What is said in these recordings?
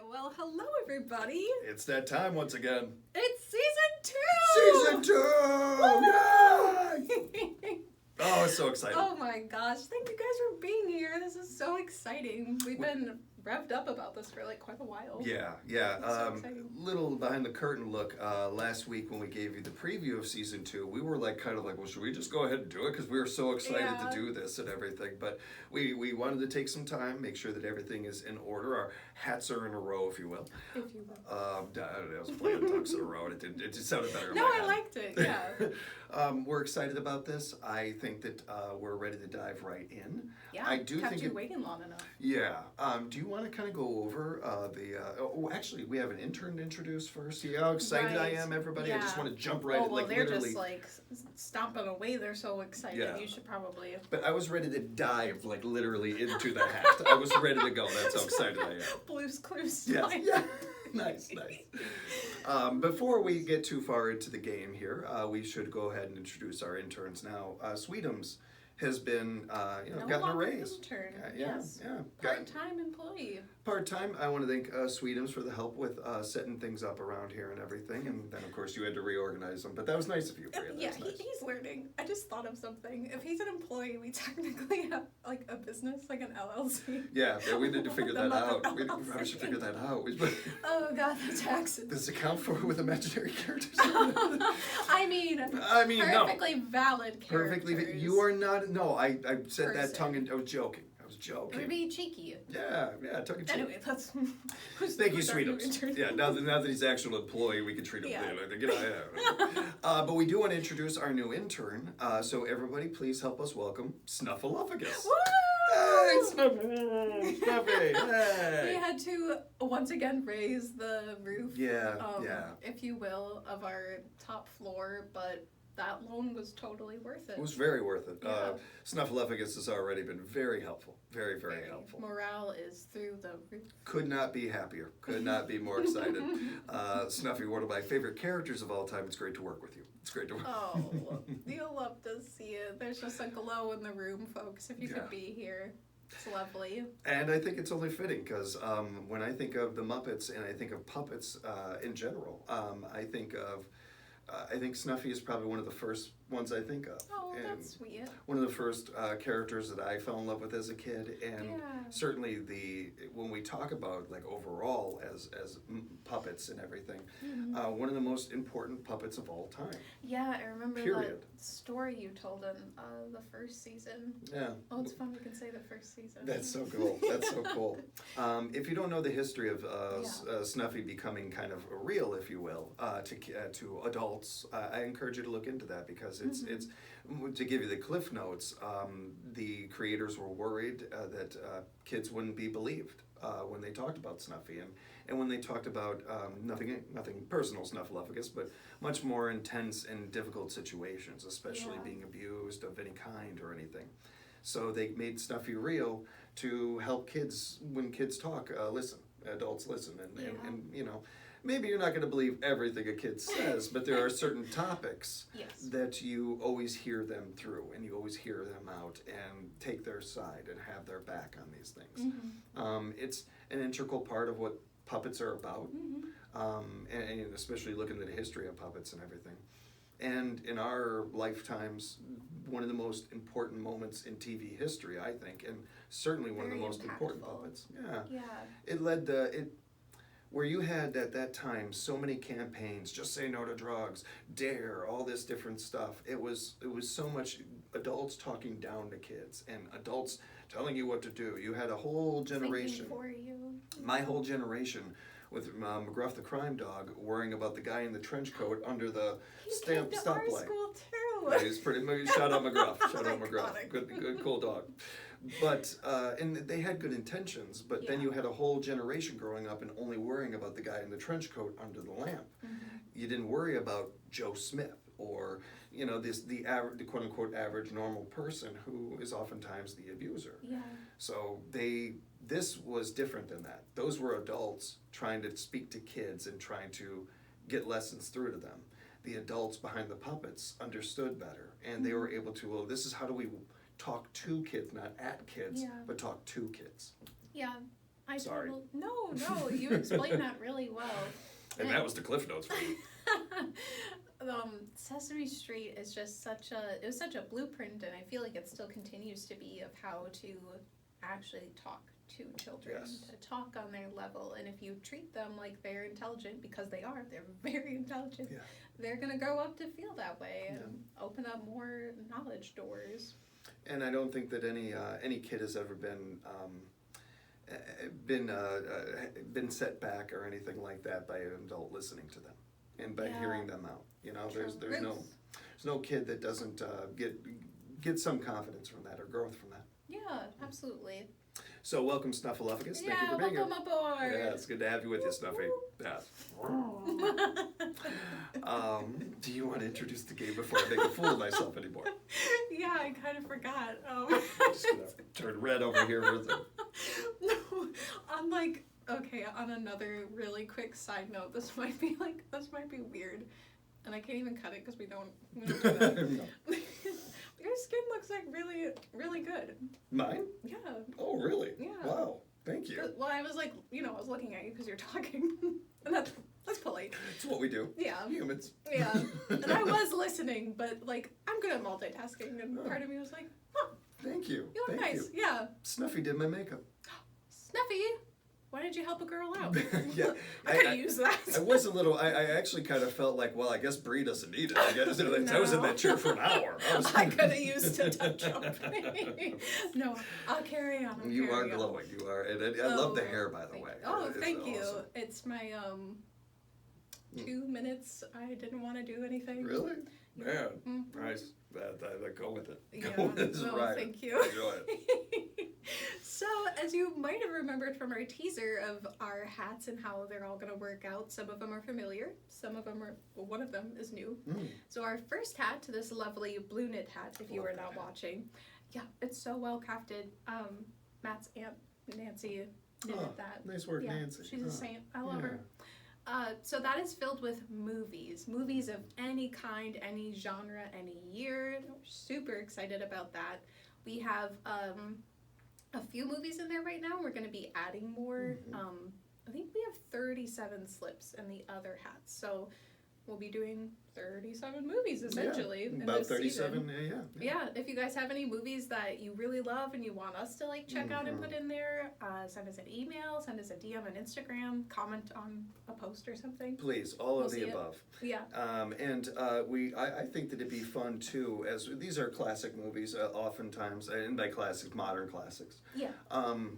Well, hello everybody. It's that time once again. It's season 2! Season 2! Yay! Oh, it's so exciting. Oh my gosh, thank you guys for being here. This is so exciting. We've been revved up about this for like quite a while. Yeah. So exciting. Little behind the curtain look. Last week when we gave you the preview of season 2, we were kind of like, well, should we just go ahead and do it? Because we were so excited to do this and everything. But we wanted to take some time, make sure that everything is in order. Our hats are in a row, if you will. If you will. I don't know, I was playing ducks in a row, and it just sounded better. No, I liked it. Yeah. We're excited about this. I think that we're ready to dive right in. Yeah. I do kept think you waiting long enough. Yeah. Do you want to kind of go over actually, we have an intern to introduce first. See how excited I am, everybody? Yeah. I just want to jump right in. Well, they're literally. just like stomping away. They're so excited. Yeah. You should probably. But I was ready to dive, literally into the hat. I was ready to go. That's how excited I am. Blue's Clues. Yes. Yeah. Nice. Before we get too far into the game here, we should go ahead and introduce our interns now. Sweetums has been, gotten a raise. Intern. Yes. Part-time employee. Part-time. I want to thank Sweetums for the help with setting things up around here and everything, and then of course you had to reorganize them, but that was nice of you, Priya. Yeah, Nice. he's learning. I just thought of something. If he's an employee, we technically have like a business, like an LLC. Yeah, we need to figure The that Muppet out. We LLC. probably should figure that out. Oh god, the taxes. Does it count for with imaginary characters? I mean, perfectly valid characters. Perfectly. You are not. No, I said that Person. tongue and I was joking. It would be cheeky. Yeah, tongue in cheek. Anyway, that's. Thank you, Sweetums. Yeah, now that he's an actual employee, we can treat him But we do want to introduce our new intern. So everybody, please help us welcome Snuffleupagus. Woo! Hey, Snuffy! Hey! We had to once again raise the roof. Yeah. If you will, of our top floor, but that loan was totally worth it. It was very worth it. Yeah. Snuffleupagus has already been very helpful. Very, very helpful. Morale is through the roof. Could not be happier. Could not be more excited. Snuffy, one of my favorite characters of all time. It's great to work with you. It's great to work. Oh, you'll love to see it. There's just a glow in the room, folks. If you could be here, it's lovely. And I think it's only fitting because when I think of the Muppets and I think of puppets in general, I think Snuffy is probably one of the first ones I think of. Oh, and that's sweet. One of the first characters that I fell in love with as a kid, and certainly when we talk about overall as puppets and everything, one of the most important puppets of all time. Yeah, I remember Period. that story you told in the first season. Yeah. Oh, it's fun we can say the first season. That's so cool. That's so cool. If you don't know the history of Snuffy becoming kind of real, if you will, to adults, I encourage you to look into that because it's to give you the cliff notes. The creators were worried that kids wouldn't be believed when they talked about Snuffy and when they talked about nothing personal Snuffleupagus, but much more intense and difficult situations, especially being abused of any kind or anything. So they made Snuffy real to help kids when kids talk. Adults listen, and maybe you're not going to believe everything a kid says, but there are certain topics that you always hear them through, and you always hear them out and take their side and have their back on these things. It's an integral part of what puppets are about, and especially looking at the history of puppets and everything. And in our lifetimes, one of the most important moments in TV history, I think, and certainly one of the most important puppets. Yeah. It led where you had at that time so many campaigns, just say no to drugs, dare, all this different stuff. It was so much adults talking down to kids and adults telling you what to do. You had a whole generation. Thinking for you. My whole generation with McGruff the crime dog worrying about the guy in the trench coat under the stoplight. School too. Yeah, he's pretty. Shout out McGruff. Shout out McGruff. Good, cool dog. But and they had good intentions. But then you had a whole generation growing up and only worrying about the guy in the trench coat under the lamp. You didn't worry about Joe Smith or the quote unquote average normal person who is oftentimes the abuser. Yeah. So this was different than that. Those were adults trying to speak to kids and trying to get lessons through to them. The adults behind the puppets understood better, and they were able to, well, this is how do we talk to kids, not at kids, but talk to kids. Yeah, Sorry. No, you explained that really well. And that was the Cliff Notes for you. Sesame Street is just such a blueprint, and I feel like it still continues to be, of how to actually talk to children, to talk on their level. And if you treat them like they're intelligent, because they're very intelligent, they're going to grow up to feel that way and open up more knowledge doors. And I don't think that any kid has ever been set back or anything like that by an adult listening to them and by hearing them out. You know, there's no kid that doesn't get some confidence from that or growth from that. Yeah, absolutely. So welcome, Snuffleupagus. Thank you for being here. Welcome aboard. Yeah, it's good to have you with you, Snuffy. Yeah. Do you want to introduce the game before I make a fool of myself anymore? Yeah, I kind of forgot. I'm just gonna turn red over here for a second. No, on another really quick side note, this might be weird, and I can't even cut it because we don't do that. No. Your skin looks like really, really good. Mine? Yeah. Oh, really? Yeah. Wow. Thank you. Well, I was looking at you because you're talking, and that's polite. It's what we do. Yeah. Humans. Yeah. And I was listening, but I'm good at multitasking, and part of me was like, huh. Thank you. You look nice. You. Yeah. Snuffy did my makeup. Snuffy, why did you help a girl out? Yeah. I could use that. I was a little, I actually kind of felt like, well, I guess Bree doesn't need it. I guess I was in that chair for an hour. I could have used a touch-up. No, I'll carry on. You are glowing. You are. And I love the hair, by the way. Oh, thank you. Awesome. It's my 2 minutes. I didn't want to do anything. Really? Man, nice. I go with it. Right. Thank you. Enjoy it. So, as you might have remembered from our teaser of our hats and how they're all going to work out, some of them are familiar, some of them are, well, one of them is new. So our first hat, this lovely blue knit hat, if you were not watching, it's so well crafted. Matt's aunt, Nancy, knitted that. Nice work, Nancy. She's a saint. I love her. So that is filled with movies of any kind, any genre, any year. We're super excited about that. We have a few movies in there right now. We're going to be adding more. I think we have 37 slips in the other hats. So we'll be doing 37 movies essentially in about this 37 season. Yeah, if you guys have any movies that you really love and you want us to check out and put in there, send us an email, send us a DM on Instagram, comment on a post or something. Please, all of the above. Yeah. I think that it'd be fun too, as these are classic movies oftentimes, and by classics, modern classics. Yeah.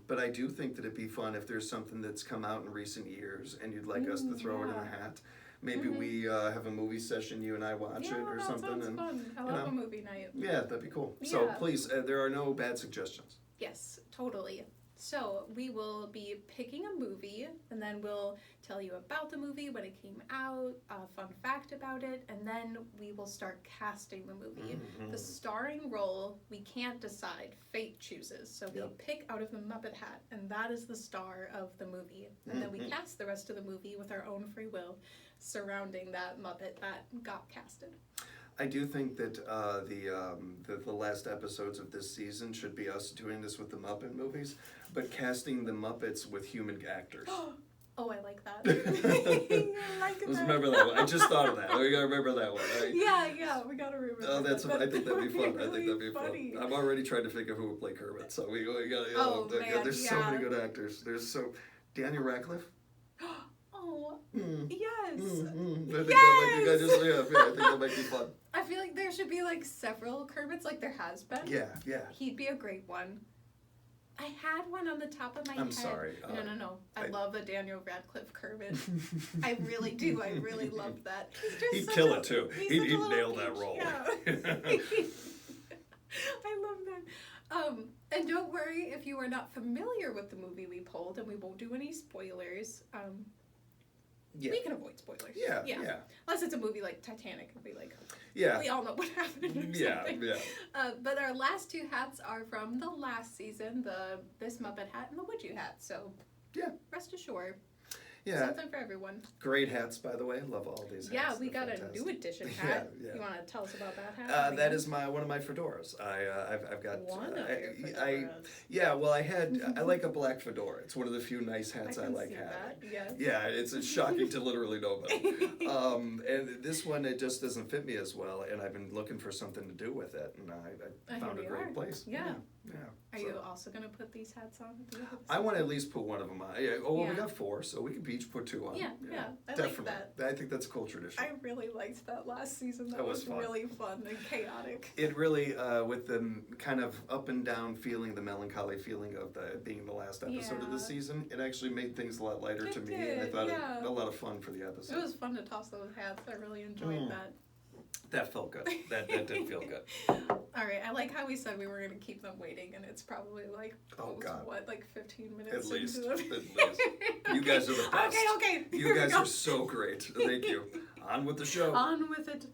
But I do think that it'd be fun if there's something that's come out in recent years and you'd like us to throw it in a hat. Maybe we have a movie session, you and I watch it or something. Sounds fun. I love a movie night. Yeah, that'd be cool. Yeah. So please, there are no bad suggestions. Yes, totally. So we will be picking a movie, and then we'll tell you about the movie, when it came out, a fun fact about it, and then we will start casting the movie. The starring role, we can't decide. Fate chooses. So we pick out of the Muppet hat, and that is the star of the movie. And then we cast the rest of the movie with our own free will, surrounding that Muppet that got casted. I do think that the last episodes of this season should be us doing this with the Muppet movies, but casting the Muppets with human actors. Oh, I like that. I like that. Let's remember that one. I just thought of that. We gotta remember that one, right? Yeah, we gotta remember that. Oh, I think that'd be fun. Really I think that'd be funny. fun. I'm already trying to think of who would play Kermit, so we gotta, there's so many good actors. Daniel Radcliffe? Oh, yes. I think that might be fun. I feel like there should be several Kermits, like there has been. Yeah. He'd be a great one. I had one on the top of my head. I'm sorry. No. I love the Daniel Radcliffe Kermit. I really do. I really love that. He'd kill it too. He'd nail that role. Yeah. I love that. And don't worry if you are not familiar with the movie we pulled, and we won't do any spoilers. We can avoid spoilers. Yeah. Unless it's a movie like Titanic, it'd be we all know what happened or something. Yeah. But our last two hats are from the last season, this Muppet hat and the Would You hat. So, rest assured. Yeah. Something for everyone. Great hats, by the way. Love all these hats. Yeah, we They're got fantastic. a new edition hat. Yeah. You want to tell us about that hat? That is one of my fedoras. I've got One of your I fedoras. yeah. Well, I like a black fedora. It's one of the few nice hats I like see having. that. Yes. Yeah, it's shocking to literally nobody. And this one, it just doesn't fit me as well, and I've been looking for something to do with it, and I found a here great we are. place. Yeah. Are So, you also going to put these hats on? I want to at least put one of them on. Yeah. Oh, well, we Yeah. got 4, so we could each put 2 on. Yeah. I Definitely. like that. I think that's a cool tradition. I really liked that last season. That was was fun. really fun and chaotic. It really, with the kind of up and down feeling, the melancholy feeling of being the last episode of the Yeah. season, it actually made things a lot lighter It to me, and I did, thought yeah. it a lot of fun for the episode. It was fun to toss those hats. I really enjoyed that. That felt good. That did feel good. All right, I like how we said we were going to keep them waiting, and it's probably like, like 15 minutes At least. into At it. least. You guys are the best. Okay. You guys are so great. Thank you. On with the show. On with it.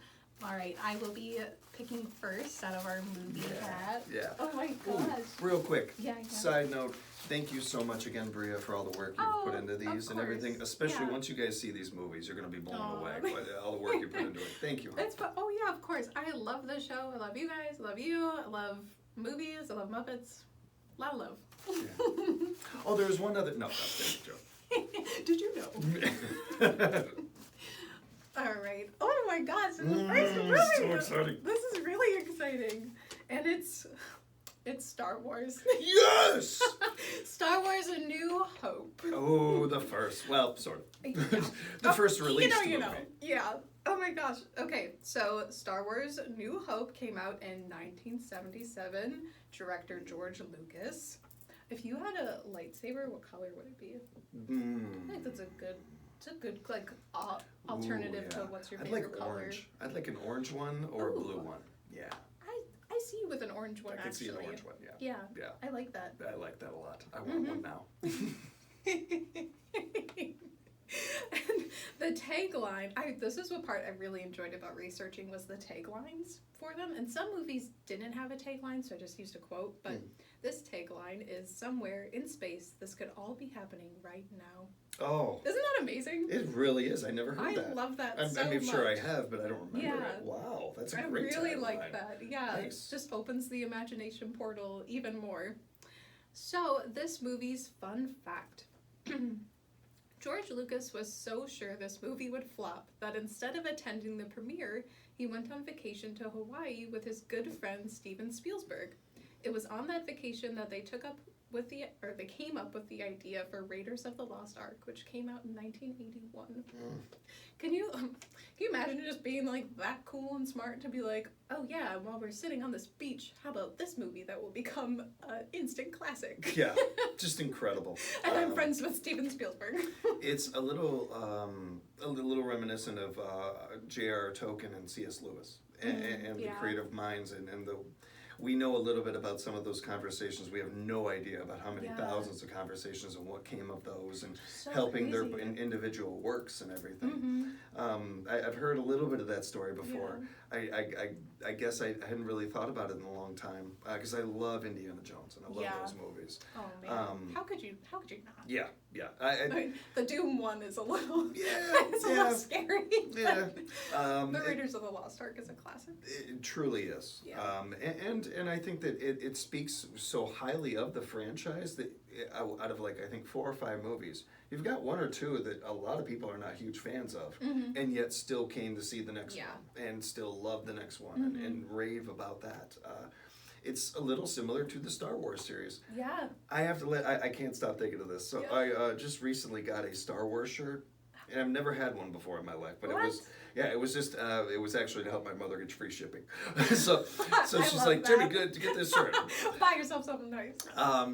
All right, I will be picking first out of our movie hat. Yeah. Oh my Ooh, gosh. real quick. Yeah. Side note, thank you so much again, Bria, for all the work you've put into these and everything. Especially once you guys see these movies, you're going to be blown away by all the work you put into it. Thank you. It's fun. Oh yeah, of course. I love the show. I love you guys. I love you. I love movies. I love Muppets. A lot of love. Yeah. Oh, there's one other. No, that's a joke. Did you know? All right. Oh my gosh, it's the first movie. So exciting. This is really exciting, and it's Star Wars. Yes. Star Wars: A New Hope. Oh, the first. Well, sort of. Yeah. The first released you know. movie. Yeah. Oh my gosh. Okay, so Star Wars: New Hope came out in 1977. Director George Lucas. If you had a lightsaber, what color would it be? I think that's a good. It's a good like alternative to what's your favorite like color. orange. I'd like an orange one or a blue one. Yeah. I see you with an orange one. I can actually. see an orange one. Yeah. Yeah. I like that. I like that a lot. I want one now. And the tagline, this is what part I really enjoyed about researching was the taglines for them. And some movies didn't have a tagline, so I just used a quote. But this tagline is somewhere in space, this could all be happening right now. Oh. Isn't that amazing? It really is. I never heard that. I love that so I'm much. sure I have, but I don't remember Yeah. it. Wow, that's a I great really tagline. like that. Yeah, Nice. it just opens the imagination portal even more. So, this movie's fun fact. George Lucas was so sure this movie would flop that instead of attending the premiere, he went on vacation to Hawaii with his good friend Steven Spielberg. It was on that vacation that they came up with the idea for Raiders of the Lost Ark, which came out in 1981. Can you imagine just being like that cool and smart to be like, oh yeah, while we're sitting on this beach, how about this movie that will become an instant classic? Yeah, just incredible. And I'm friends with Steven Spielberg. It's a little reminiscent of J.R.R. Tolkien and C.S. Lewis and the creative minds and the. We know a little bit about some of those conversations. We have no idea about how many thousands of conversations and what came of those and helping their individual works and everything. I've heard a little bit of that story before. I guess I hadn't really thought about it in a long time because I love Indiana Jones and I love those movies. Oh man, how could you not? Yeah. The Doom one is a little it's a little scary. Yeah. The Raiders of the Lost Ark is a classic. It truly is. Yeah. And I think that it speaks so highly of the franchise that out of I think 4 or 5 movies, you've got 1 or 2 that a lot of people are not huge fans of, and yet still came to see the next one and still love the next one and rave about that. It's a little similar to the Star Wars series. Yeah. I can't stop thinking of this. So I just recently got a Star Wars shirt, and I've never had one before in my life, but it was just it was actually to help my mother get free shipping. so she's like, Jimmy, good to get this shirt. Buy yourself something nice.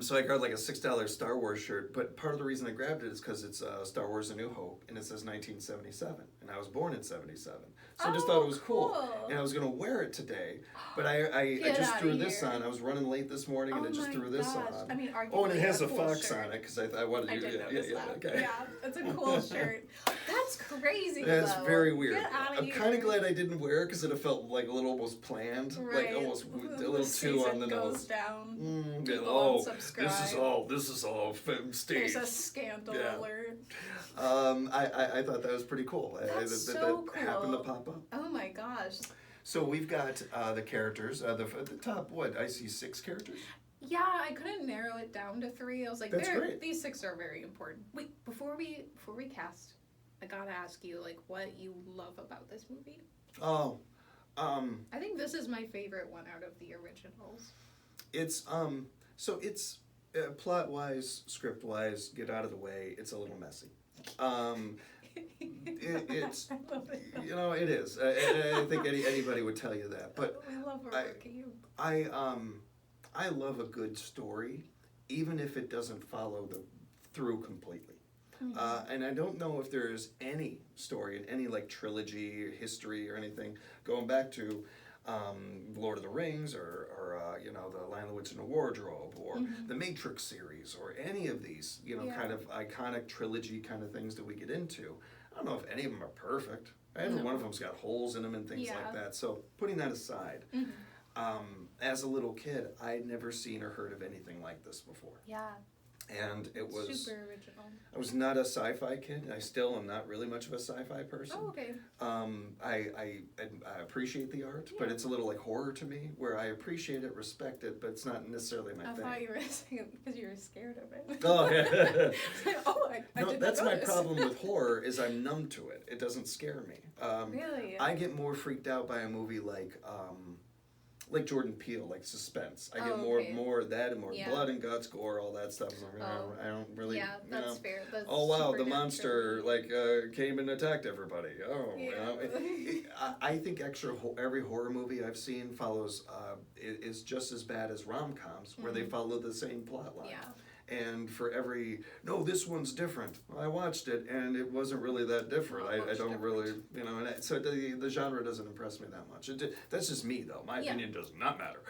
So I got like a $6 Star Wars shirt, but part of the reason I grabbed it is because it's Star Wars: A New Hope, and it says 1977, and and I was born in 77. So I just thought it was cool. And I was going to wear it today, but I just threw this on. I was running late this morning, and I just threw this on. I mean, and it has a cool fox shirt. on it, because I wanted you to, okay. Yeah, it's a cool shirt. That's crazy, That's though. very weird. Get out of I'm here. kind of glad I didn't wear it, because it felt like a little almost planned, like almost a little too on the nose. Goes down. This is all staged. There's a scandal alert. I thought that was pretty cool. That cool. Happened to pop up. Oh my gosh. So we've got the characters. The top, I see 6 characters. Yeah, I couldn't narrow it down to 3. I was like, these 6 are very important. Wait, before we cast, I gotta ask you, like, what you love about this movie. I think this is my favorite one out of the originals. It's plot wise, script wise, get out of the way. It's a little messy. It's I love it. It is. I think anybody would tell you that. But we love working. I love a good story, even if it doesn't follow through completely. Mm-hmm. And I don't know if there's any story in any like trilogy or history or anything going back to Lord of the Rings or the Lion, the Witch, and the Wardrobe or the Matrix series or any of these kind of iconic trilogy kind of things that we get into. I don't know if any of them are perfect. Every one of them's got holes in them and things like that. So putting that aside, as a little kid, I'd never seen or heard of anything like this before. Yeah. And it was super original. I was not a sci-fi kid. I still am not really much of a sci-fi person. Oh, okay. I appreciate the art, but it's a little like horror to me, where I appreciate it, respect it, but it's not necessarily my thing. I thought you were saying it because you were scared of it. Oh, yeah. I no, didn't that's my notice. problem with horror is I'm numb to it. It doesn't scare me. Really? I get more freaked out by a movie like Jordan Peele, like suspense. I get more of that and more blood and guts, gore, all that stuff. I don't really. Yeah, that's fair. That's oh wow, the monster came and attacked everybody. Oh, I think every horror movie I've seen follows is just as bad as rom-coms, where they follow the same plot line. Yeah. And for this one's different. I watched it and it wasn't really that different. I don't really, so the genre doesn't impress me that much. That's just me though. My opinion does not matter.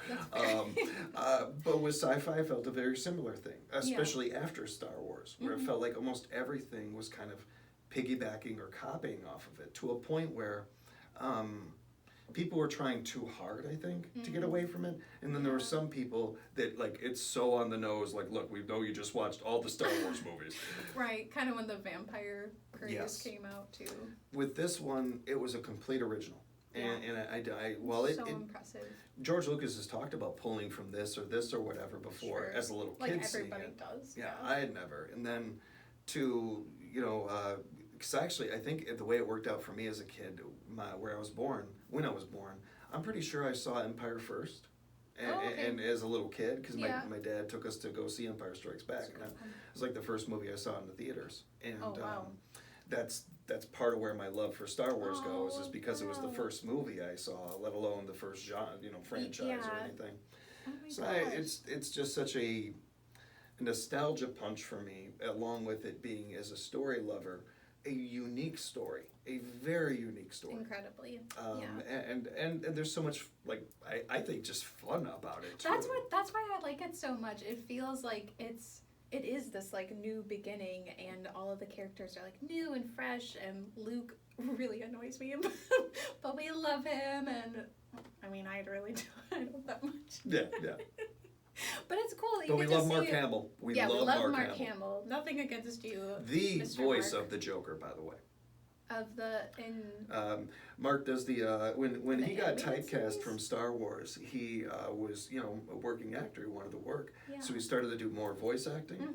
But with sci-fi, I felt a very similar thing, especially after Star Wars, where it felt like almost everything was kind of piggybacking or copying off of it to a point where people were trying too hard, I think, to get away from it. And then there were some people that, it's so on the nose, look, we know you just watched all the Star Wars movies. Right, kind of when the vampire craze came out, too. With this one, it was a complete original. And impressive. George Lucas has talked about pulling from this or whatever before as a little kid. Like everybody does. Yeah, I had never. And then to, because actually, I think the way it worked out for me as a kid, when I was born, I'm pretty sure I saw Empire first, and as a little kid, because my dad took us to go see Empire Strikes Back. And it was like the first movie I saw in the theaters, and that's part of where my love for Star Wars goes, is because it was the first movie I saw, let alone the first franchise or anything. Oh my so gosh. it's just such a nostalgia punch for me, along with it being, as a story lover, a unique story, a very unique story. Incredibly. And there's so much, I think, just fun about it too. That's why I like it so much. It feels like it is this new beginning, and all of the characters are new and fresh, and Luke really annoys me, but we love him, and I really don't that much. Yeah. But it's cool that you But we get to love see Mark it. Hamill. We we love Mark Hamill. Nothing against you. The Mr. voice Mark. of the Joker, by the way. Mark does the when he got typecast from Star Wars, he was a working actor. He wanted to work, so he started to do more voice acting,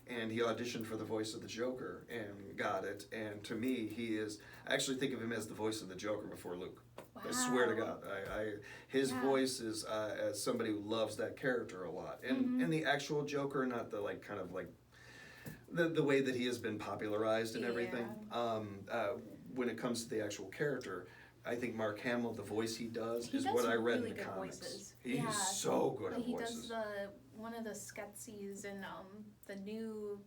and he auditioned for the voice of the Joker and got it. And to me, I actually think of him as the voice of the Joker before Luke. Wow. I swear to God, his voice is as somebody who loves that character a lot, and the actual Joker, not the the way that he has been popularized and everything. When it comes to the actual character, I think Mark Hamill, the voice he does is what I read in the comics. Voices. He's so good at he voices. does one of the Skeksis in the new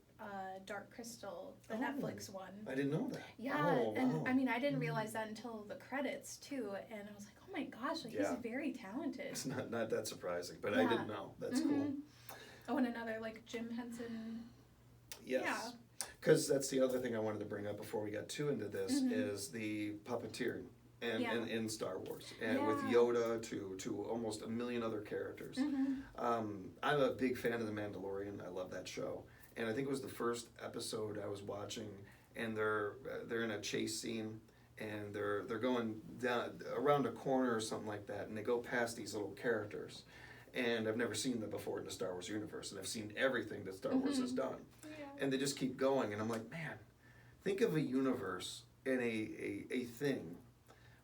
Dark Crystal, the Netflix one. I didn't know that. Yeah, oh, and wow. I mean, I didn't realize that until the credits too, and I was like, oh my gosh, like, he's very talented. It's not that surprising, but Yeah. I didn't know. That's cool. Oh, and another, like, Jim Henson. Yes. Yeah. Because that's the other thing I wanted to bring up before we got too into this is the puppeteering and in Star Wars, and with Yoda to almost a million other characters. I'm a big fan of The Mandalorian. I love that show, and I think it was the first episode I was watching, and they're in a chase scene, and they're going down around a corner or something like that, and they go past these little characters, and I've never seen them before in the Star Wars universe, and I've seen everything that Star Wars has done. And they just keep going, and I'm like, man, think of a universe and a thing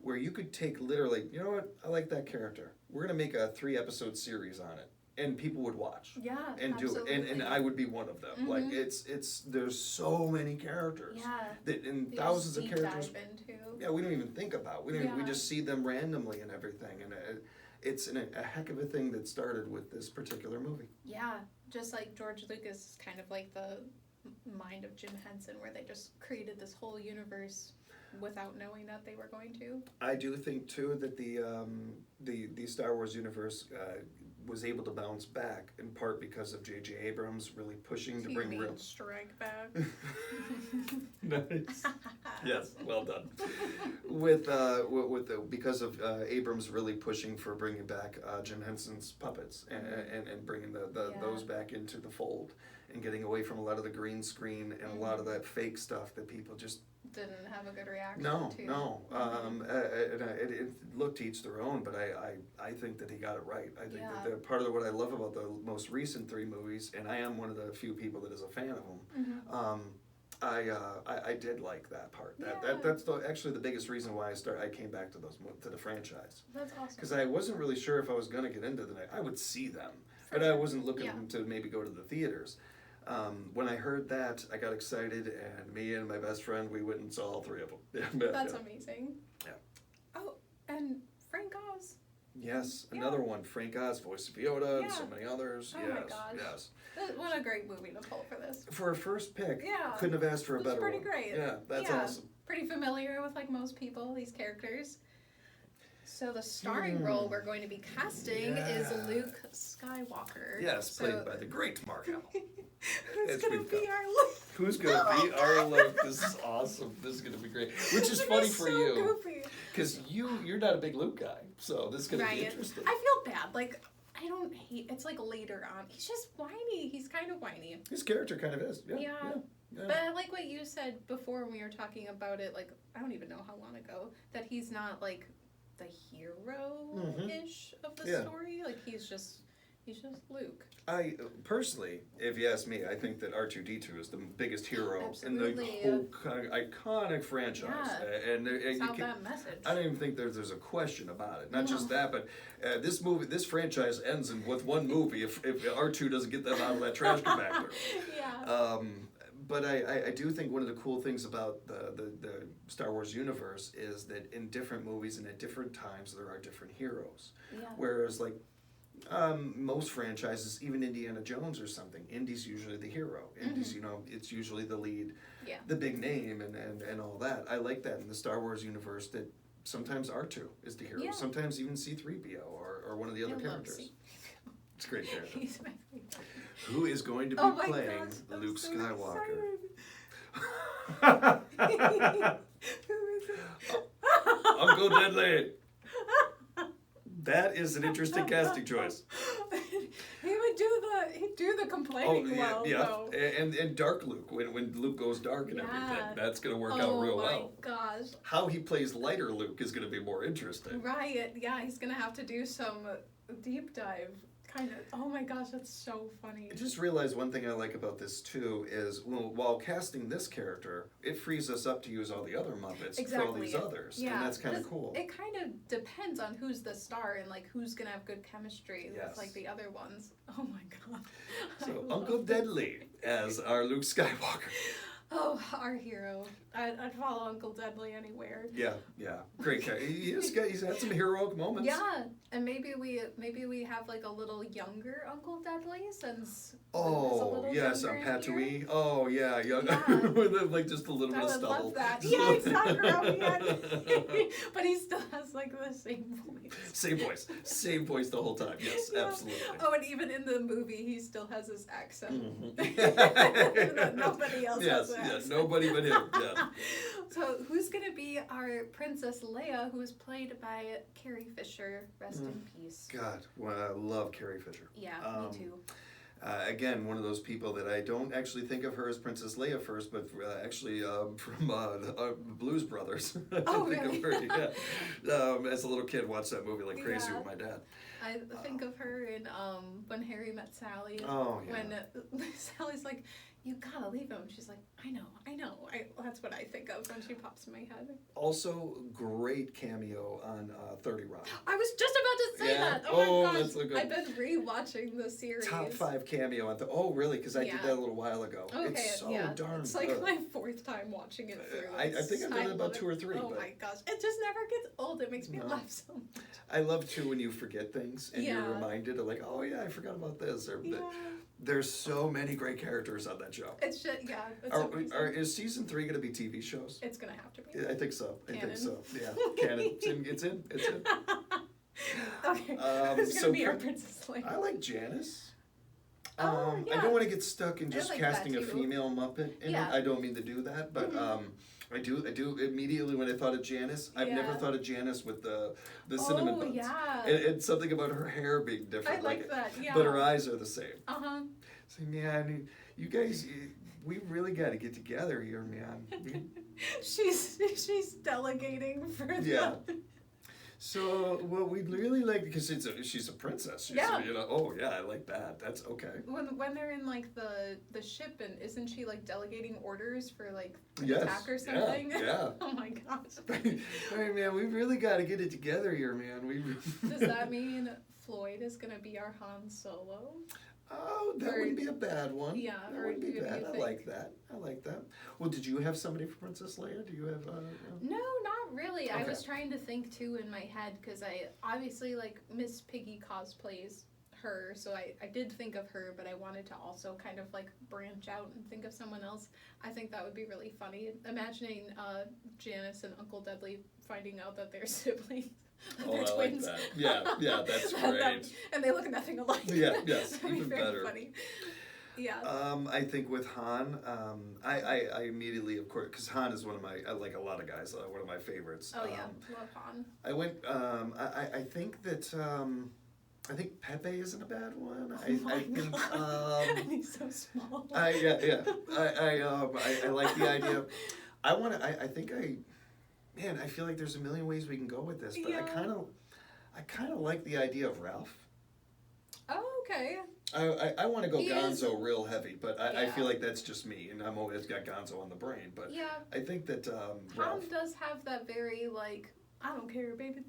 where you could take literally, you know what, I like that character. We're gonna make a 3-episode series on it, and people would watch. Yeah, and absolutely. do it, and I would be one of them. Like it's there's so many characters. Yeah. That and They thousands of just characters. deep dive into. Yeah, we don't even think about. We just see them randomly and everything, and it's a heck of a thing that started with this particular movie. Yeah, just like George Lucas is kind of like the mind of Jim Henson, where they just created this whole universe without knowing that they were going to. I do think too that the Star Wars universe was able to bounce back in part because of J.J. Abrams really pushing to bring real Strike Back. Nice. Yes, well done. Because of Abrams really pushing for bringing back Jim Henson's puppets and bringing those back into the fold and getting away from a lot of the green screen and a lot of that fake stuff that people just didn't have a good reaction to. No. It looked to each their own, but I think that he got it right. I think that part of what I love about the most recent 3 movies, and I am one of the few people that is a fan of them, I did like that part. That's actually the biggest reason why I came back to the franchise. That's awesome. Because I wasn't really sure if I was going to get into them. I would see them, but I wasn't looking to maybe go to the theaters. When I heard that, I got excited, and me and my best friend, we went and saw all 3 of them. That's amazing. Yeah. Oh, and Frank Oz. Yes, another one. Frank Oz, voice of Yoda, and so many others. Oh my gosh. What a great movie to pull for this. For a first pick, couldn't have asked for a better one. It's pretty great. Yeah, that's awesome. Pretty familiar with, like, most people, these characters. So the starring role we're going to be casting is Luke Skywalker. Yes, played by the great Mark Hamill. Who's going to be our Luke? Who's going to be our Luke? This is awesome. This is going to be great. Which is funny for you. Because you're not a big Luke guy, so this is going to be interesting. I feel bad. Like, I don't hate, it's like later on. He's just whiny. He's kind of whiny. His character kind of is. Yeah. But I like what you said before when we were talking about it, like, I don't even know how long ago, that he's not, like, the hero-ish of the story. Like, he's just Luke. I personally, if you ask me, I think that R2-D2 is the biggest hero in the whole iconic franchise. Yeah. And it's not that message. I don't even think there's a question about it. Not just that, but this franchise ends with one movie if R2 doesn't get them out of that trash compactor. But I do think one of the cool things about the Star Wars universe is that in different movies and at different times there are different heroes. Yeah. Whereas, like, most franchises, even Indiana Jones or something, Indy's usually the hero. Indy's, it's usually the lead, the big name and all that. I like that in the Star Wars universe that sometimes R2 is the hero. Sometimes even C-3PO or one of the other characters. It's a great character. He's my favorite. Who is going to be playing Luke Skywalker? Who is it? Uncle Deadly. That is an interesting casting choice. He'd do the complaining though. And Dark Luke, when Luke goes dark and everything, that's going to work out real well. Oh my gosh. How he plays lighter Luke is going to be more interesting. Right, yeah, he's going to have to do some deep dive. Kind of. Oh my gosh, that's so funny. I just realized one thing I like about this too is while casting this character, it frees us up to use all the other Muppets for all these others, and that's kind of cool. It kind of depends on who's the star and, like, who's gonna have good chemistry with, like, the other ones. Oh my god. So Uncle Deadly as our Luke Skywalker. Oh, our hero. I'd follow Uncle Deadly anywhere. Yeah, great character. He's had some heroic moments. Yeah, and maybe we have like a little younger Uncle Deadly since. Oh yes, on Tatooine. Oh yeah, young with like just a little bit of stubble. I would love that. Yeah, exactly. But he still has like the same voice. Same voice the whole time. Yes, absolutely. Oh, and even in the movie, he still has his accent. Mm-hmm. Nobody else has that. Yes, nobody but him. Yeah. So who's gonna be our Princess Leia, who is played by Carrie Fisher? Rest in peace. God, well, I love Carrie Fisher. Yeah, me too. Again, one of those people that I don't actually think of her as Princess Leia first, but actually from the Blues Brothers. Oh, think really? of her, yeah. As a little kid, watched that movie like crazy with my dad. I think of her in When Harry Met Sally. Oh, yeah. When Sally's like, you gotta leave him. She's like, I know. That's what I think of when she pops in my head. Also, great cameo on 30 Rock. I was just about to say that. Oh my gosh. That's so good. I've been rewatching the series. Top 5 cameo on oh, really? Because I did that a little while ago. Okay, it's so darn It's like good. my 4th time watching it through. I think I've done it about 2 or 3. Oh my gosh. It just never gets old. It makes me laugh so much. I love, too, when you forget things and you're reminded of like, oh yeah, I forgot about this. Or, there's so many great characters on that show. It's just, is season 3 going to be TV shows? It's going to have to be. I think so. Canon. Yeah, canon. It's in. Okay. Who's going to be our Princess Leia? I like Janice. I don't want to get stuck in just like casting a female Muppet in it. I don't mean to do that, but I do immediately when I thought of Janice. I've never thought of Janice with the cinnamon buns. Yeah. And something about her hair being different. I like that. Yeah. But her eyes are the same. So man, you guys, we really got to get together here, man. she's delegating for So what we'd really like, because she's a princess. I like that. That's okay. When they're in like the ship, and isn't she like delegating orders for like an attack or something? Yeah. Oh my gosh. Hey man, we really got to get it together here, man. Does that mean Floyd is gonna be our Han Solo? Oh, that wouldn't be a bad one. Yeah, that wouldn't be bad. I like that. Well, did you have somebody for Princess Leia? Do you have? No, not really. Okay. I was trying to think too in my head because I obviously like Miss Piggy cosplays her, so I did think of her, but I wanted to also kind of like branch out and think of someone else. I think that would be really funny. Imagining Janice and Uncle Deadly finding out that they're siblings. They're twins. Like that. Yeah, that's great. And they look nothing alike. Yes, That'd be even very better. Funny. Yeah. I think with Han, I immediately, of course, because Han is like a lot of guys, one of my favorites. Oh yeah, love Han. I went. I think that. I think Pepe isn't a bad one. I think. And he's so small. I like the idea. Man, I feel like there's a million ways we can go with this, but I kind of like the idea of Ralph. Oh, okay. I want to go Gonzo real heavy, but I feel like that's just me, and I'm always got Gonzo on the brain. But I think that Han does have that very like, I don't care, baby.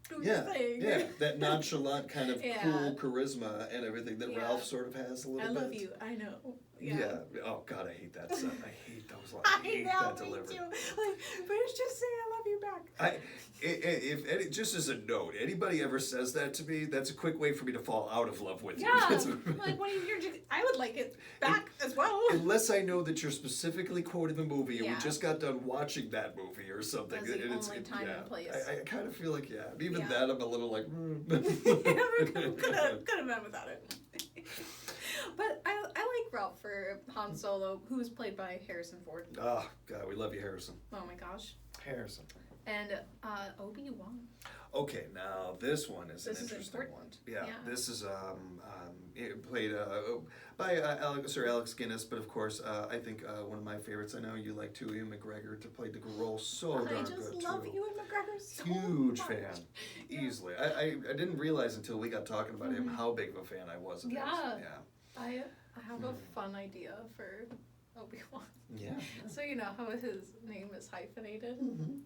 Do your thing. That nonchalant kind of cool charisma and everything that Ralph sort of has a little bit. I love you, I know. Yeah. Oh God, I hate that stuff. I hate those lines. I hate that delivery. Me too. Like, but just say I love you back. If just as a note, anybody ever says that to me, that's a quick way for me to fall out of love with you. Yeah. Like when you're just, I would like it back as well. Unless I know that you're specifically quoting the movie and we just got done watching that movie or something. That's the only time and place. I kind of feel like even that I'm a little like. Could have been without it. But I like Ralph for Han Solo, who was played by Harrison Ford. Oh, God, we love you, Harrison. Oh, my gosh. Harrison. And Obi-Wan. Okay, now this one is an interesting one. Yeah, this is played by Sir Alex Guinness, but of course, I think one of my favorites, I know you like too, Ewan McGregor, to play the role so darn good too. I just love Ewan McGregor so Huge much. fan, easily. I didn't realize until we got talking about him how big of a fan I was of his. I have a fun idea for Obi-Wan. Yeah. So you know how his name is hyphenated?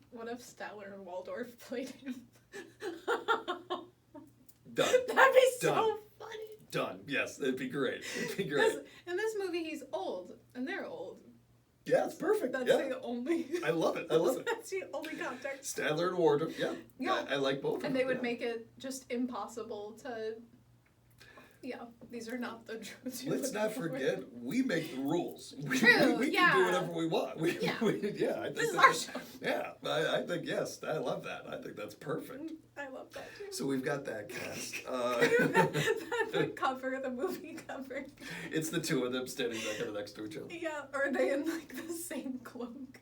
What if Statler and Waldorf played him? Done. That'd be so funny. Done. Yes, it'd be great. It'd be great. In this movie, he's old, and they're old. Yeah, it's perfect. That's yeah. the only. I love it. I love it. That's the only context. Stadler and Wardrobe. Yeah. Yeah. I like both of them. And they would make it just impossible to. Yeah, these are not the truths. Let's not forget, we make the rules. True, we yeah. can do whatever we want. Yeah. I think This is our show. Yeah, I think, yes, I love that. I think that's perfect. I love that too. So we've got that cast. The cover, the movie cover. It's the two of them standing next to each other. Yeah, or are they in like the same cloak?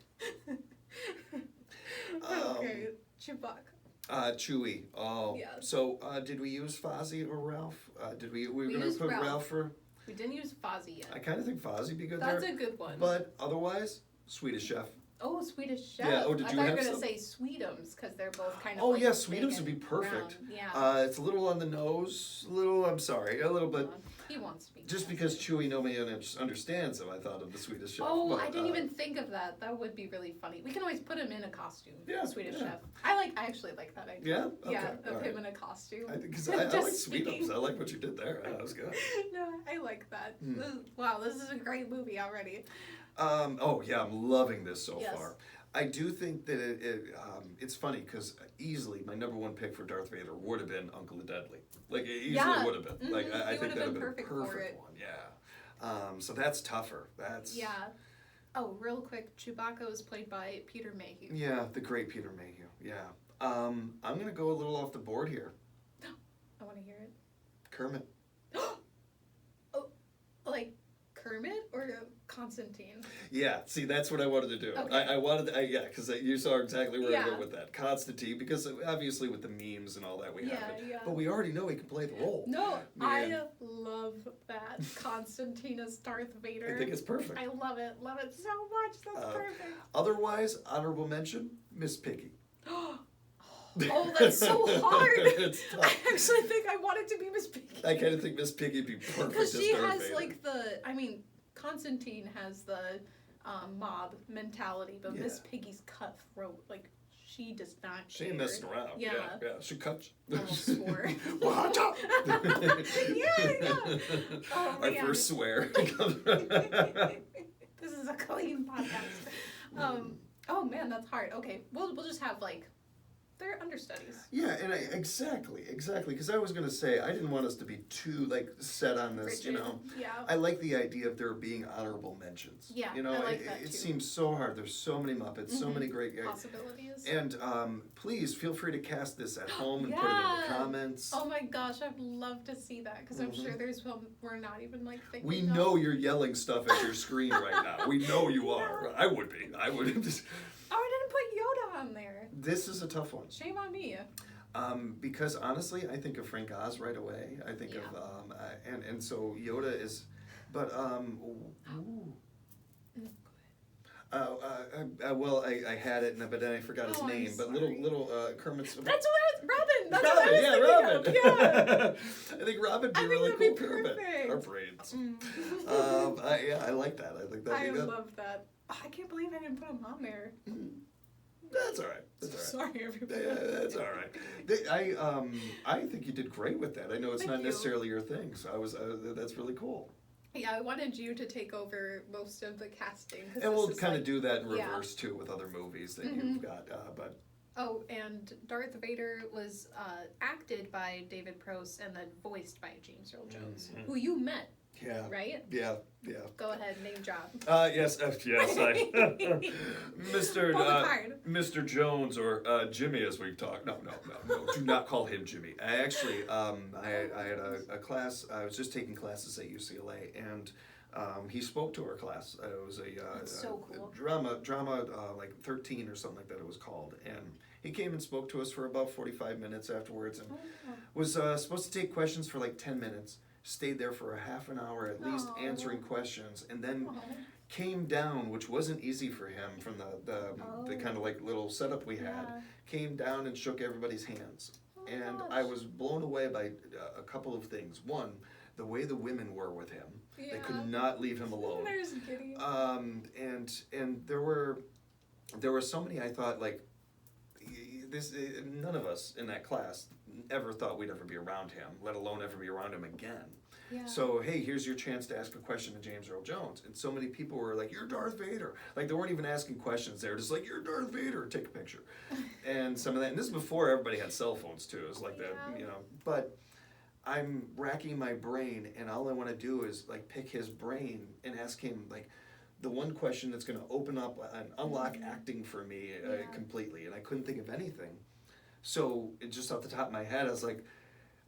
Okay, Chewbacca. Chewie. Oh. Yeah. So did we use Fozzie or Ralph? We were going to used put Ralph. Ralph for. We didn't use Fozzie yet. I kind of think Fozzie be good That's there. a good one. But otherwise, Swedish Chef. Oh, Swedish Chef. Yeah. Oh, did you I thought have you were some? going to say Sweetums because they're both kind of. Oh like yeah, big Sweetums would be and perfect. round. Yeah. It's a little on the nose. A little bit. He wants to be. Just because Chewie nobody understands him, I thought of the Swedish Chef. Oh, but, I didn't even think of that. That would be really funny. We can always put him in a costume. Yeah, Swedish yeah. Chef. I actually like that idea. Yeah. Okay. Yeah, of all him right. in a costume. I think because I like Just speaking. Sweetums. I like what you did there. That was good. No, I like that. Hmm. Wow, this is a great movie already. Oh yeah, I'm loving this so Yes. far. I do think that it's funny because easily my number one pick for Darth Vader would have been Uncle the Deadly. Like it easily Yeah. would have been. Mhm. Like I He think would that have would have been been a perfect for perfect it. one. Yeah. So that's tougher. That's Yeah. Oh, real quick, Chewbacca was played by Peter Mayhew. Yeah, the great Peter Mayhew. Yeah. I'm gonna go a little off the board here. I want to hear it. Kermit. Oh, like Kermit or Constantine? Yeah, see, that's what I wanted to do. Okay. I wanted, yeah, because you saw exactly where I Yeah. go with that. Constantine, because obviously with the memes and all that we have it. Yeah. But we already know he can play the role. No, Man. I love that Constantine as Darth Vader. I think it's perfect. I love it so much. That's perfect. Otherwise, honorable mention, Miss Piggy. Oh, that's so hard. It's I tough. actually think I want it to be Miss Piggy. I kind of think Miss Piggy would be perfect Because as she Darth has Vader. like Constantine has the mob mentality, but Yeah. Miss Piggy's cutthroat. Like she does not. She ain't care. messing around. Yeah. She cut I almost swore. Watch out! Yeah. Oh, Our man. first swear. This is a clean podcast. Oh man, that's hard. Okay, we'll just have like they're understudies. Yeah, and exactly, because I was gonna say I didn't want us to be too like set on this, Rigid. Yeah. Yeah. I like the idea of there being honorable mentions. Yeah, You know, I like that it too. seems so hard. There's so many Muppets, so Mhm. many great guys. Possibilities. And please feel free to cast this at home and put it in Yeah. the comments. Oh my gosh, I'd love to see that because I'm Mhm. sure there's some we're not even like thinking. We of. know you're yelling stuff at your screen right now. We know you are. I would be. I would just. Oh, I didn't put Yoda on there. This is a tough one. Shame on me. Because honestly, I think of Frank Oz right away. I think of and so Yoda is, but ooh. Well, I had it, but then I forgot his Oh, I'm name. But sorry. little Kermit's. That's what I was. Robin. That's Robin, what I was yeah, thinking Robin. of. Yeah. I think Robin I be think really that'd be cool. Kermit. perfect. Our brains. Mm. I like that. I think that'd I be good. love that. Oh, I can't believe I didn't put him on there. That's all right. That's all right. Sorry, everybody. Yeah, that's all right. I think you did great with that. I know it's Thank not you. necessarily your thing, so I was. That's really cool. Yeah, I wanted you to take over most of the casting. 'cause And this we'll is kind of like- do that in yeah. reverse too with other movies that Mhm. you've got. But Oh, and Darth Vader was acted by David Prost and then voiced by James Earl Jones, Mhm. who you met, yeah, right? yeah. Go ahead, name drop. Yes, Mr. Pull the card. Mr. Jones or Jimmy, as we've talked. No. Do not call him Jimmy. I actually, I had a class. I was just taking classes at UCLA, and he spoke to our class. It was That's so cool. drama, like 13 or something like that. It was called, and he came and spoke to us for about 45 minutes afterwards, and was supposed to take questions for like 10 minutes. Stayed there for a half an hour at least Aw. answering questions, and then Oh. came down, which wasn't easy for him from the kind of like little setup we had. Yeah. Came down and shook everybody's hands, Oh, and gosh. I was blown away by a couple of things. One, the way the women were with him. They Yeah. could not leave him alone. There's Giddy. And there were so many. I thought like this. None of us in that class ever thought we'd ever be around him, let alone ever be around him again. Yeah. So, hey, here's your chance to ask a question to James Earl Jones. And so many people were like, you're Darth Vader. Like, they weren't even asking questions. They were just like, you're Darth Vader. Take a picture. And some of that, and this is before everybody had cell phones, too. It was like that, you know. But I'm racking my brain, and all I want to do is, like, pick his brain and ask him, like, the one question that's going to open up and unlock acting for me completely. And I couldn't think of anything. So, just off the top of my head, I was like,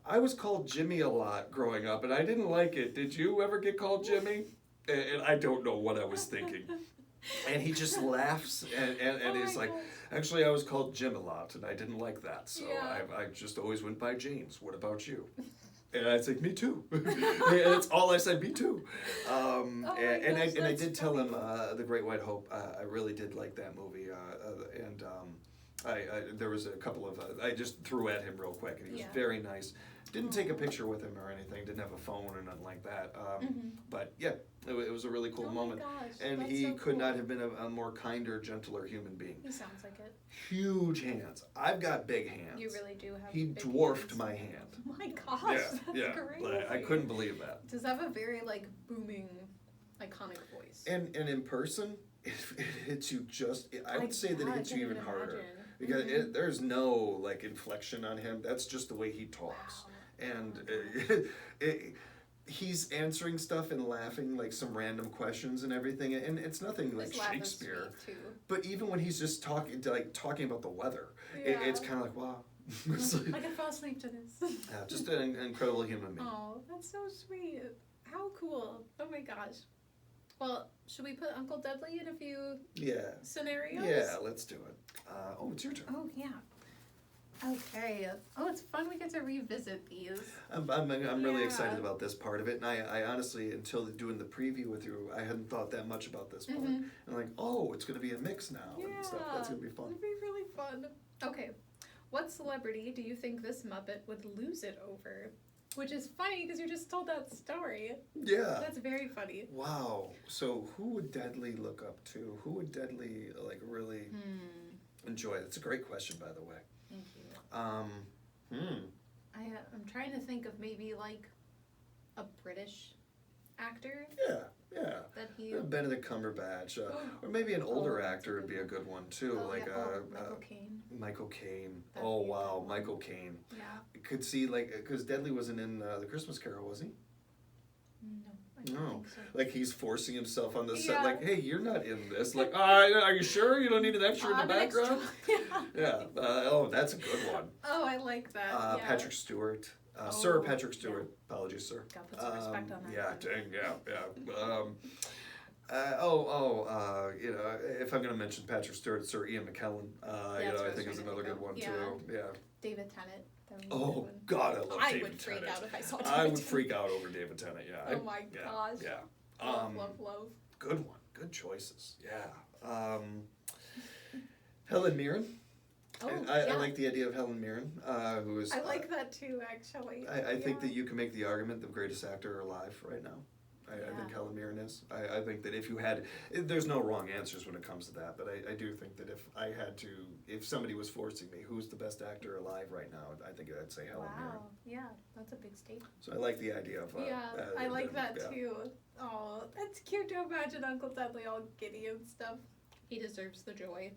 I was called Jimmy a lot growing up, and I didn't like it. Did you ever get called Jimmy? And I don't know what I was thinking. And he just laughs, and he's like, actually, I was called Jim a lot, and I didn't like that. So I just always went by James. What about you? And I was like, me too. And that's all I said, me too. And I did tell him The Great White Hope. I really did like that movie. There was a couple of, I just threw at him real quick, and he was very nice. Didn't take a picture with him or anything, didn't have a phone or nothing like that. But yeah, it was a really cool moment. And he could not have been a more kinder, gentler human being. He sounds like it. Huge hands. I've got big hands. You really do have He big dwarfed hands. my hand. Oh my gosh, that's great. Like, I couldn't believe that. Does have a very like booming, iconic voice. And in person, it hits you just, I would say that it hits you even harder. Because there's no like inflection on him. That's just the way he talks. Wow. And he's answering stuff and laughing like some random questions and everything. And it's nothing like Shakespeare. But even when he's just talking about the weather, it's kind of like, wow. I could fall asleep to this. Yeah, just an incredible human being. Oh, that's so sweet. How cool. Oh my gosh. Well, should we put Uncle Dudley in a few scenarios? Yeah, let's do it. It's your turn. Oh, yeah. Okay. Oh, it's fun we get to revisit these. I'm really excited about this part of it. And I honestly, until doing the preview with you, I hadn't thought that much about this part. And I'm like, it's going to be a mix now and stuff. That's going to be fun. It'll be really fun. Okay. What celebrity do you think this Muppet would lose it over? Which is funny because you just told that story. Yeah. That's very funny. Wow. So who would Dudley look up to? Who would Dudley like really enjoy? That's a great question, by the way. Thank you. I'm trying to think of maybe like a British actor. Yeah. That he Benedict Cumberbatch, or maybe an older actor would be a good one too, Michael Caine. Michael Caine. Oh wow, Michael Caine. Yeah. Could see because Dudley wasn't in the Christmas Carol, was he? No, I don't think so. Like he's forcing himself on the set. Like, hey, you're not in this. Like, are you sure you don't need an extra in the background? Yeah. That's a good one. Oh, I like that. Patrick Stewart. Sir Patrick Stewart. Apologies, sir. Gotta put some respect on that. If I'm going to mention Patrick Stewart, Sir Ian McKellen, I think is another good one, too. Yeah. David Tennant. Oh, God, I love David Tennant. I would freak out if I saw David Tennant. I would freak out over David Tennant, yeah. Oh, my gosh. Yeah. Love. Good one. Good choices. Yeah. Helen Mirren. I like the idea of Helen Mirren, who is... I like that too, actually. I think that you can make the argument the greatest actor alive right now. I think Helen Mirren is. I think that if you had... There's no wrong answers when it comes to that, but I do think that if somebody was forcing me, who's the best actor alive right now, I think I'd say Helen Mirren. Wow, yeah, that's a big statement. So I like the idea of... I like that too. Oh, that's cute to imagine Uncle Dudley all giddy and stuff. He deserves the joy.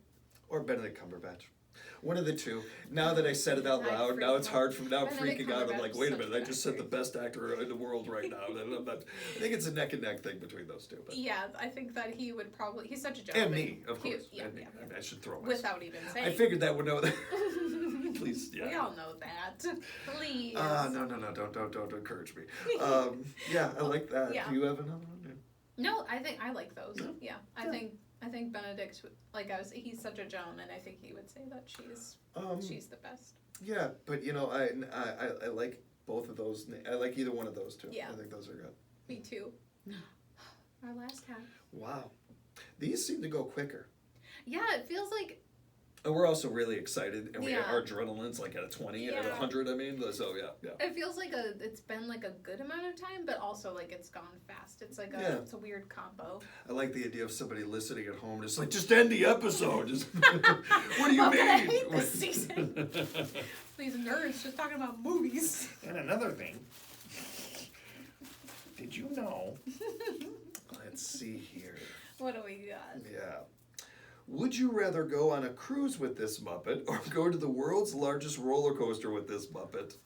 Or Benedict Cumberbatch. One of the two. Now that I said it out loud, now it's hard for me. Now I'm freaking out. I'm like, wait a minute, I just said the best actor in the world right now. I think it's a neck and neck thing between those two. But. Yeah, I think that he would probably, he's such a gentleman. And me, of course. And me. I should throw myself. Without even saying. I figured that would know that. Please, yeah. We all know that. Please. No, don't encourage me. I like that. Yeah. Do you have another one? No, I like those. Yeah. I think Benedict, he's such a gentleman. I think he would say that she's the best. Yeah, but I like both of those. I like either one of those two. Yeah. I think those are good. Me too. Our last half. Wow, these seem to go quicker. Yeah, it feels like. And we're also really excited, and our adrenaline's like at a 20, at 100. I mean, so yeah. It feels like it's been like a good amount of time, but also like it's gone fast. It's like it's a weird combo. I like the idea of somebody listening at home, just like, just end the episode. Just, what do you mean? I hate this season. These nerds just talking about movies. And another thing. Did you know? Let's see here. What do we got? Yeah. Would you rather go on a cruise with this Muppet or go to the world's largest roller coaster with this Muppet?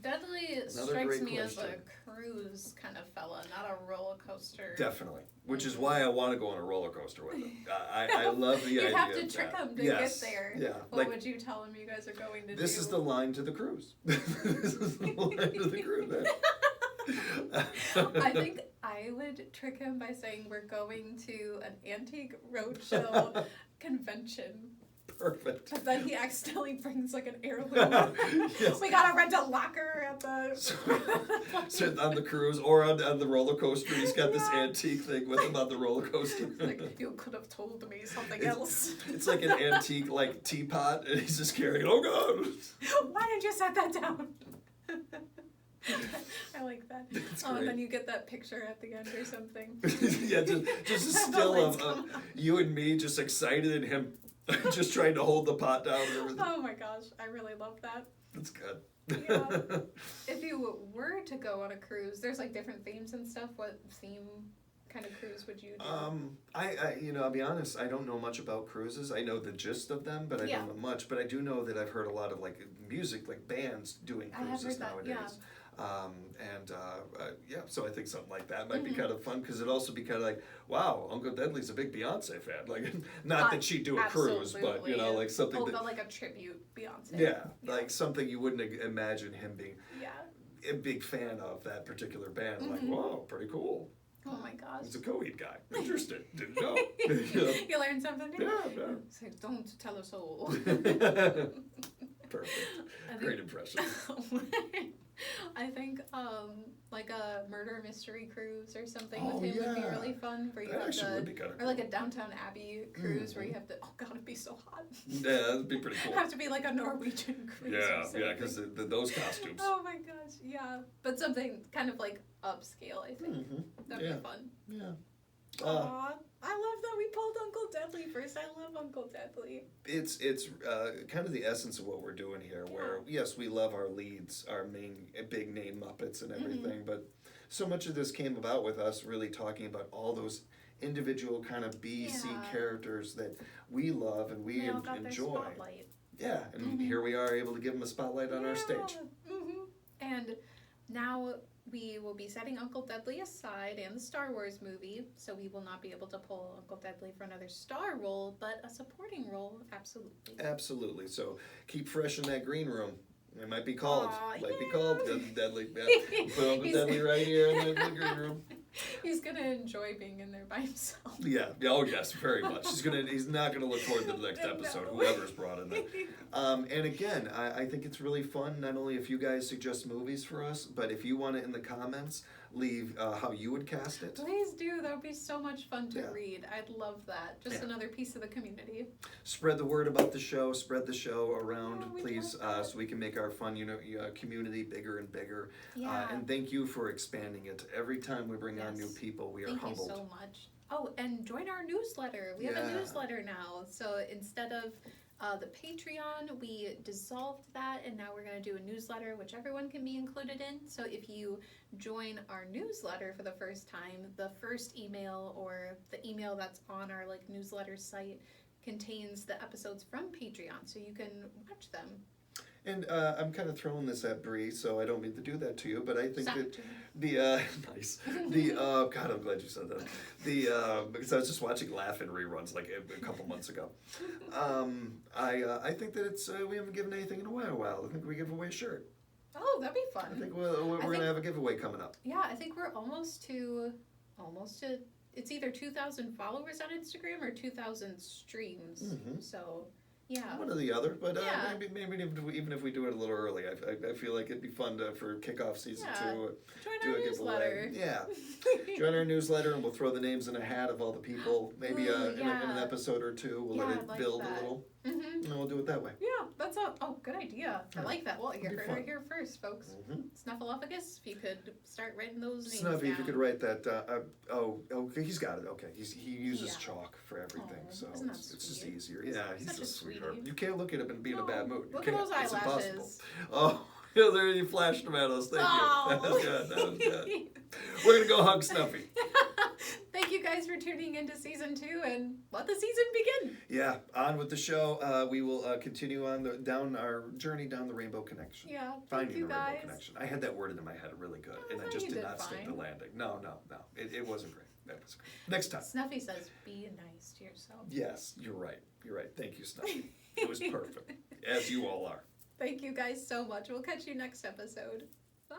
Dudley strikes me as a cruise kind of fella, not a roller coaster. Definitely. Which is why I want to go on a roller coaster with him. I love the idea. You have to trick him to get there. Yeah. What would you tell him you guys are going to do? This is the line to the cruise. This is the line to the cruise. I think I would trick him by saying we're going to an antique roadshow convention. Perfect. But then he accidentally brings like an heirloom. Yes. We gotta rent a locker at the... So on the cruise or on the roller coaster, he's got this antique thing with him on the roller coaster. Like, you could have told me something else. It's like an antique like teapot, and he's just carrying it. Oh God! Why did you set that down? I like that. And then you get that picture at the end or something. Yeah, just a still of you and me just excited and him just trying to hold the pot down and everything. Oh my gosh, I really love that. That's good. Yeah. If you were to go on a cruise, there's like different themes and stuff. What theme kind of cruise would you do? I'll be honest, I don't know much about cruises. I know the gist of them, but I don't know much. But I do know that I've heard a lot of like music, like bands doing cruises nowadays. So I think something like that might be kind of fun because it'd also be kind of like, wow, Uncle Deadly's a big Beyonce fan. Like, not that she'd do a cruise, but like something but like a tribute Beyonce. Yeah, like something you wouldn't imagine him being a big fan of that particular band. Like, wow, pretty cool. Oh my gosh. He's a Coheed guy. Interesting. Didn't know. You learned something new? Yeah. It's like, don't tell us all. Perfect. Great impression. I think like a murder mystery cruise or something with him would be really fun. Where you have or like a Downtown Abbey cruise where you have to. Oh God, it'd be so hot. Yeah, that'd be pretty cool. Have to be like a Norwegian cruise. Yeah, because those costumes. Oh my gosh, yeah, but something kind of like upscale. I think that'd be fun. Yeah. Aw, I love that we pulled Uncle Deadly first. I love Uncle Deadly. It's kind of the essence of what we're doing here, where, yes, we love our leads, our main big name Muppets and everything, but so much of this came about with us really talking about all those individual kind of B, C characters that we love and we enjoy. Yeah, and here we are able to give them a spotlight on our stage. And now we will be setting Uncle Deadly aside and the Star Wars movie, so we will not be able to pull Uncle Deadly for another star role, but a supporting role, absolutely. Absolutely. So keep fresh in that green room. It might be called. Be called Deadly. Yeah. Put Uncle Deadly right here in the green room. He's gonna enjoy being in there by himself. Yeah. Oh yes, very much. He's not gonna look forward to the next episode. Whoever's brought in there. And again, I think it's really fun. Not only if you guys suggest movies for us, but if you want it in the comments, leave how you would cast it. Please do. That would be so much fun to read. I'd love that. Just another piece of the community. Spread the word about the show. Spread the show around, please, so we can make our fun community bigger and bigger. Yeah. And thank you for expanding it. Every time we bring on new people, we are humbled. Thank you so much. Oh, and join our newsletter. We have a newsletter now. So instead of the Patreon, we dissolved that, and now we're going to do a newsletter, which everyone can be included in. So if you join our newsletter for the first time, the first email or the email that's on our newsletter site contains the episodes from Patreon, so you can watch them. And I'm kind of throwing this at Bree, so I don't mean to do that to you, but I think that God, I'm glad you said that. Because I was just watching Laugh-In reruns a couple months ago. I think that we haven't given anything away in a while. I think we give away a shirt. Oh, that'd be fun. I think we're going to have a giveaway coming up. Yeah, I think we're almost to. It's either 2,000 followers on Instagram or 2,000 streams. So. Yeah. One or the other, but maybe even if we do it a little early, I feel like it'd be fun for kickoff season 2. Join our newsletter. Yeah. Join our newsletter, and we'll throw the names in a hat of all the people. Maybe in an episode or two, we'll let it build a little. And we'll do it that way. Yeah, that's a good idea. I like that. Well, you heard it right here first, folks. Snuffleupagus, if you could start writing those names Snuffy, down. if you could write that. He's got it. Okay, he uses chalk for everything, so it's just easier. Yeah, he's a sweetheart. You can't look at him and be in a bad mood. Look at those eyelashes. It's impossible. Oh, there you flashed them at us. Thank you. That was good. We're going to go hug Snuffy. Thank you guys for tuning into season 2, and let the season begin. Yeah, on with the show. We will continue on down our journey down the Rainbow Connection. Yeah, Finding you the guys. Rainbow Connection. I had that word in my head really good, and I just did not stick the landing. No. It wasn't great. That was great. Next time. Snuffy says, be nice to yourself. Yes, you're right. Thank you, Snuffy. It was perfect, as you all are. Thank you guys so much. We'll catch you next episode. Bye.